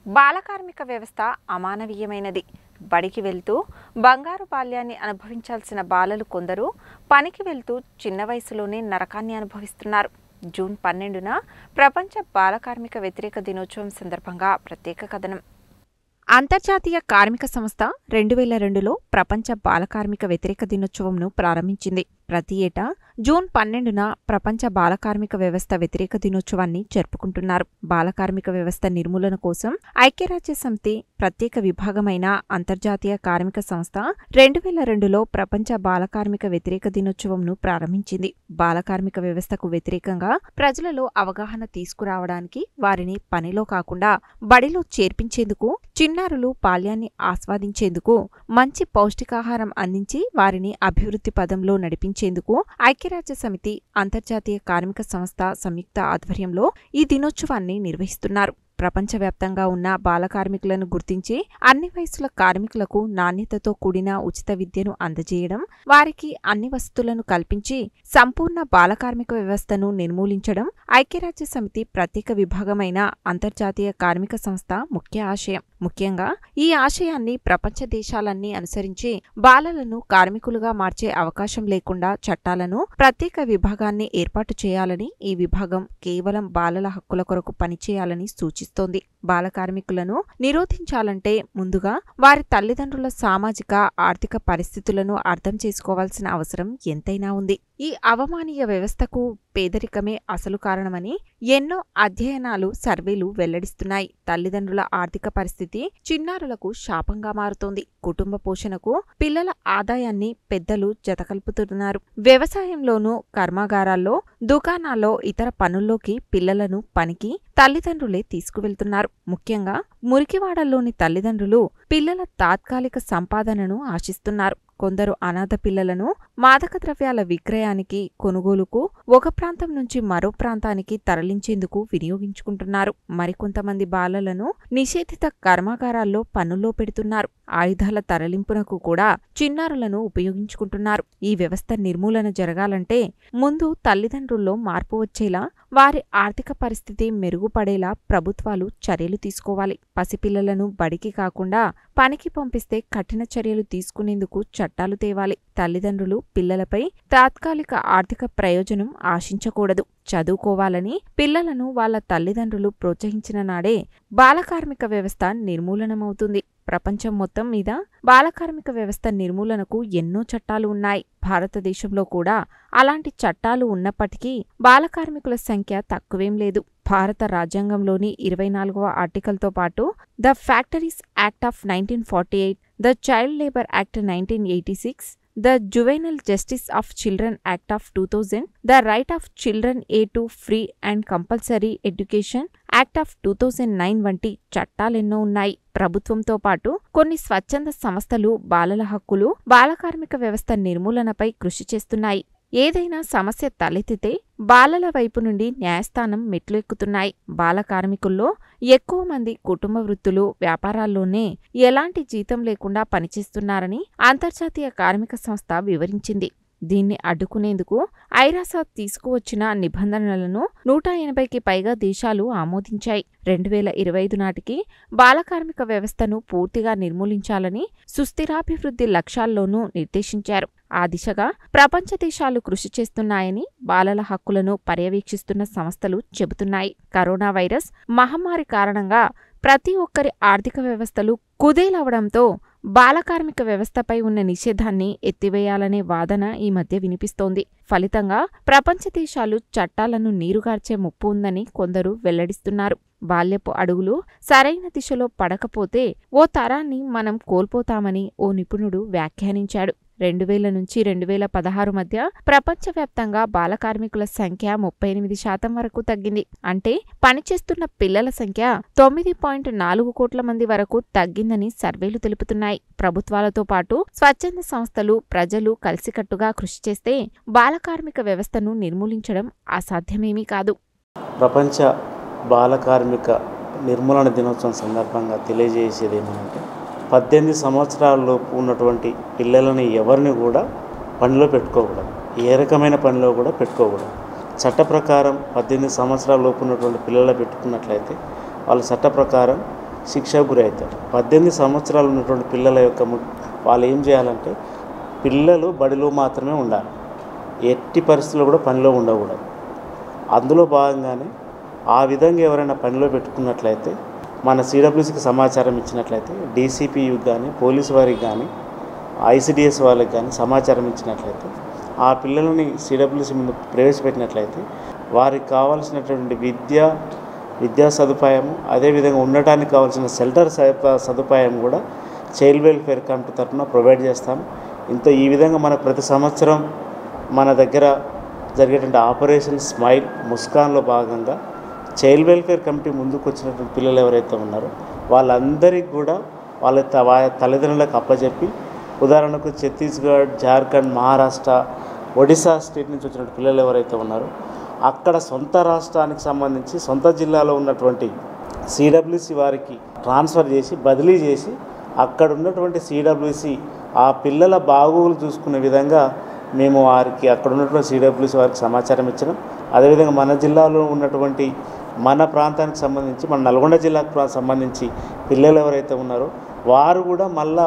బాలకార్మిక వ్యవస్థ అమానవీయమైనది. బడికి వెళ్తూ బంగారు బాల్యాన్ని అనుభవించాల్సిన బాలలు కొందరు పనికి వెళ్తూ చిన్న వయసులోనే నరకాన్ని అనుభవిస్తున్నారు. జూన్ 12న ప్రపంచ బాలకార్మిక వ్యతిరేక దినోత్సవం సందర్భంగా ప్రత్యేక కథనం. అంతర్జాతీయ కార్మిక సంస్థ 2002లో ప్రపంచ బాలకార్మిక వ్యతిరేక దినోత్సవంను ప్రారంభించింది. ప్రతి ఏటా జూన్ 12న ప్రపంచ బాలకార్మిక వ్యవస్థ వ్యతిరేక దినోత్సవాన్ని జరుపుకుంటున్నారు. బాలకార్మిక వ్యవస్థ నిర్మూలన కోసం ఐక్యరాజ్యసమితి ప్రత్యేక విభాగమైన అంతర్జాతీయ కార్మిక సంస్థ 2002లో ప్రపంచ బాలకార్మిక వ్యతిరేక దినోత్సవంను ప్రారంభించింది. బాలకార్మిక వ్యవస్థకు వ్యతిరేకంగా ప్రజలలో అవగాహన తీసుకురావడానికి, వారిని పనిలో కాకుండా బడిలో చేర్పించేందుకు, చిన్నారులు బాల్యాన్ని ఆస్వాదించేందుకు, మంచి పౌష్టికాహారం అందించి వారిని అభివృద్ధి పదంలో నడిపించేందుకు ఐక్యరాజ్యసమితి, అంతర్జాతీయ కార్మిక సంస్థ సంయుక్త ఆధ్వర్యంలో ఈ దినోత్సవాన్ని నిర్వహిస్తున్నారు. ప్రపంచవ్యాప్తంగా ఉన్న బాలకార్మికులను గుర్తించి అన్ని వయసుల కార్మికులకు నాణ్యతతో కూడిన ఉచిత విద్యను అందజేయడం, వారికి అన్ని వసతులను కల్పించి సంపూర్ణ బాలకార్మిక వ్యవస్థను నిర్మూలించడం ఐక్యరాజ్యసమితి ప్రత్యేక విభాగమైన అంతర్జాతీయ కార్మిక సంస్థ ముఖ్య ఆశయం. ముఖ్యంగా ఈ ఆశయాన్ని ప్రపంచ దేశాలన్నీ అనుసరించి బాలలను కార్మికులుగా మార్చే అవకాశం లేకుండా చట్టాలను, ప్రత్యేక విభాగాన్ని ఏర్పాటు చేయాలని, ఈ విభాగం కేవలం బాలల హక్కుల కొరకు పనిచేయాలని సూచిస్తోంది. బాలకార్మికులను నిరోధించాలంటే ముందుగా వారి తల్లిదండ్రుల సామాజిక, ఆర్థిక పరిస్థితులను అర్థం చేసుకోవాల్సిన అవసరం ఎంతైనా ఉంది. ఈ అవమానీయ వ్యవస్థకు పేదరికమే అసలు కారణమని ఎన్నో అధ్యయనాలు, సర్వేలు వెల్లడిస్తున్నాయి. తల్లిదండ్రుల ఆర్థిక పరిస్థితి చిన్నారులకు శాపంగా మారుతోంది. కుటుంబ పోషణకు పిల్లల ఆదాయాన్ని పెద్దలు జతకల్పుతున్నారు. వ్యవసాయంలోనూ, కర్మాగారాల్లో, దుకాణాల్లో, ఇతర పనుల్లోకి పిల్లలను పనికి తల్లిదండ్రులే తీసుకువెళ్తున్నారు. ముఖ్యంగా మురికివాడల్లోని తల్లిదండ్రులు పిల్లల తాత్కాలిక సంపాదనను ఆశిస్తున్నారు. కొందరు అనాథ పిల్లలను మాదక ద్రవ్యాల విక్రయానికి, కొనుగోలుకు, ఒక ప్రాంతం నుంచి మరో ప్రాంతానికి తరలించేందుకు వినియోగించుకుంటున్నారు. మరికొంతమంది బాలలను నిషేధిత కర్మాగారాల్లో పనుల్లో పెడుతున్నారు. ఆయుధాల తరలింపునకు కూడా చిన్నారులను ఉపయోగించుకుంటున్నారు. ఈ వ్యవస్థ నిర్మూలన జరగాలంటే ముందు తల్లిదండ్రుల్లో మార్పు వచ్చేలా, వారి ఆర్థిక పరిస్థితి మెరుగుపడేలా ప్రభుత్వాలు చర్యలు తీసుకోవాలి. పసిపిల్లలను బడికి కాకుండా పనికి పంపిస్తే కఠిన చర్యలు తీసుకునేందుకు చట్టాలు తేవాలి. తల్లిదండ్రులు పిల్లలపై తాత్కాలిక ఆర్థిక ప్రయోజనం ఆశించకూడదు. చదువుకోవాలని పిల్లలను వాళ్ళ తల్లిదండ్రులు ప్రోత్సహించిన నాడే బాలకార్మిక వ్యవస్థ నిర్మూలనమవుతుంది. ప్రపంచం మొత్తం మీద బాలకార్మిక వ్యవస్థ నిర్మూలనకు ఎన్నో చట్టాలు ఉన్నాయి. భారతదేశంలో కూడా అలాంటి చట్టాలు ఉన్నప్పటికీ బాలకార్మికుల సంఖ్య తక్కువేం లేదు. భారత రాజ్యాంగంలోని 24వ ఆర్టికల్తో పాటు the factories act of 1948, the child labour act 1986, the Juvenile Justice of Children Act of 2000, the Right of Children to Free and Compulsory Education Act of 2009 వంటి చట్టాలెన్నో ఉన్నాయి. ప్రభుత్వంతో పాటు కొన్ని స్వచ్ఛంద సంస్థలు బాలల హక్కులు, బాలకార్మిక వ్యవస్థ నిర్మూలనపై కృషి చేస్తున్నాయి. ఏదైనా సమస్య తలెత్తితే బాలల వైపు నుండి న్యాయస్థానం మెట్లు ఎక్కుతున్నాయి. బాలకార్మికుల్లో ఎక్కువ మంది కుటుంబ వృత్తులు, వ్యాపారాల్లోనే ఎలాంటి జీతం లేకుండా పనిచేస్తున్నారని అంతర్జాతీయ కార్మిక సంస్థ వివరించింది. దీన్ని అడ్డుకునేందుకు ఐరాస తీసుకువచ్చిన నిబంధనలను 180కి పైగా దేశాలు ఆమోదించాయి. 2025 నాటికి బాలకార్మిక వ్యవస్థను పూర్తిగా నిర్మూలించాలని సుస్థిరాభివృద్ధి లక్ష్యాల్లోనూ నిర్దేశించారు. ఆ దిశగా ప్రపంచ దేశాలు కృషి చేస్తున్నాయని బాలల హక్కులను పర్యవేక్షిస్తున్న సంస్థలు చెబుతున్నాయి. కరోనా వైరస్ మహమ్మారి కారణంగా ప్రతి ఒక్కరి ఆర్థిక వ్యవస్థలు కుదేలవడంతో బాలకార్మిక వ్యవస్థపై ఉన్న నిషేధాన్ని ఎత్తివేయాలనే వాదన ఈ మధ్య వినిపిస్తోంది. ఫలితంగా ప్రపంచ దేశాలు చట్టాలను నీరుగార్చే ముప్పు ఉందని కొందరు వెల్లడిస్తున్నారు. బాల్యపు అడుగులు సరైన దిశలో పడకపోతే ఓ తరాన్ని మనం కోల్పోతామని ఓ నిపుణుడు వ్యాఖ్యానించాడు. 2000 నుంచి 2016 మధ్య ప్రపంచవ్యాప్తంగా బాలకార్మికుల సంఖ్య 38% వరకు తగ్గింది. అంటే పనిచేస్తున్న పిల్లల సంఖ్య 9.4 కోట్ల మంది వరకు తగ్గిందని సర్వేలు తెలుపుతున్నాయి. ప్రభుత్వాలతో పాటు స్వచ్ఛంద సంస్థలు, ప్రజలు కలిసికట్టుగా కృషి చేస్తే బాలకార్మిక వ్యవస్థను నిర్మూలించడం అసాధ్యమేమీ కాదు. ప్రపంచ బాలకార్మిక నిర్మూలన దినోత్సవం సందర్భంగా తెలియజేసేది ఏమంటే, 18 సంవత్సరాలలోపు ఉన్నటువంటి పిల్లలని ఎవరిని కూడా పనిలో పెట్టుకోకూడదు. ఏ రకమైన పనిలో కూడా పెట్టుకోకూడదు. చట్ట ప్రకారం 18 సంవత్సరాల లోపు ఉన్నటువంటి పిల్లలు పెట్టుకున్నట్లయితే వాళ్ళు చట్ట ప్రకారం శిక్షకు గురవుతారు. 18 సంవత్సరాలు ఉన్నటువంటి పిల్లల యొక్క వాళ్ళు ఏం చేయాలంటే పిల్లలు బడిలో మాత్రమే ఉండాలి, ఎట్టి పరిస్థితుల్లో కూడా పనిలో ఉండకూడదు. అందులో భాగంగానే ఆ విధంగా ఎవరైనా పనిలో పెట్టుకున్నట్లయితే మన సిడబ్ల్యూసికి సమాచారం ఇచ్చినట్లయితే డీసీపీకి కానీ పోలీసు వారికి కానీ ఐసిడిఎస్ వాళ్ళకి కానీ సమాచారం ఇచ్చినట్లయితే ఆ పిల్లలని సిడబ్ల్యూసి ముందు ప్రవేశపెట్టినట్లయితే వారికి కావాల్సినటువంటి విద్యా సదుపాయము, అదేవిధంగా ఉండటానికి కావాల్సిన షెల్టర్ సదుపాయం కూడా చైల్డ్ వెల్ఫేర్ కమిటీ తరఫున ప్రొవైడ్ చేస్తాం. ఈ విధంగా మన ప్రతి సంవత్సరం మన దగ్గర జరిగేటువంటి ఆపరేషన్ స్మైల్ ముస్కాన్లో భాగంగా చైల్డ్ వెల్ఫేర్ కమిటీ ముందుకు వచ్చినటువంటి పిల్లలు ఎవరైతే ఉన్నారో వాళ్ళందరికీ కూడా వాళ్ళ తల్లిదండ్రులకు అప్పచెప్పి, ఉదాహరణకు ఛత్తీస్గఢ్, జార్ఖండ్, మహారాష్ట్ర, ఒడిశా స్టేట్ నుంచి వచ్చిన పిల్లలు ఎవరైతే ఉన్నారో అక్కడ సొంత రాష్ట్రానికి సంబంధించి సొంత జిల్లాలో ఉన్నటువంటి సిడబ్ల్యూసి వారికి ట్రాన్స్ఫర్ చేసి బదిలీ చేసి అక్కడ ఉన్నటువంటి సిడబ్ల్యూసి ఆ పిల్లల బాగోగులు చూసుకునే విధంగా మేము వారికి అక్కడ ఉన్నటువంటి సిడబ్ల్యూసి వారికి సమాచారం ఇచ్చినాం. అదేవిధంగా మన జిల్లాలో ఉన్నటువంటి మన ప్రాంతానికి సంబంధించి మన నల్గొండ జిల్లాకు సంబంధించి పిల్లలు ఎవరైతే ఉన్నారో వారు కూడా మళ్ళా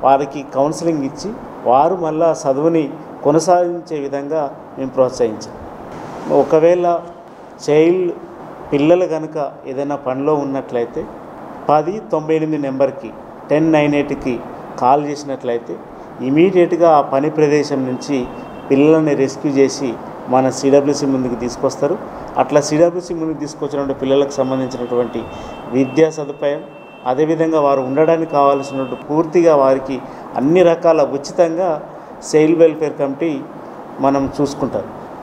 వారికి కౌన్సిలింగ్ ఇచ్చి వారు మళ్ళా చదువుని కొనసాగించే విధంగా మేము ప్రోత్సహించాం. ఒకవేళ పిల్లలు కనుక ఏదైనా పనిలో ఉన్నట్లయితే 1098 నెంబర్కి 1098కి కాల్ చేసినట్లయితే ఇమీడియట్గా ఆ పని ప్రదేశం నుంచి పిల్లల్ని రెస్క్యూ చేసి మన సిడబ్ల్యూసి ముందుకు తీసుకొస్తారు. అట్లా సిడబ్ల్యూసి ముందుకు తీసుకొచ్చినటువంటి పిల్లలకు సంబంధించినటువంటి విద్యా సదుపాయం, అదేవిధంగా వారు ఉండడానికి కావాల్సినటువంటి పూర్తిగా వారికి అన్ని రకాల ఉచితంగా చైల్డ్ వెల్ఫేర్ కమిటీ మనం చూసుకుంటారు.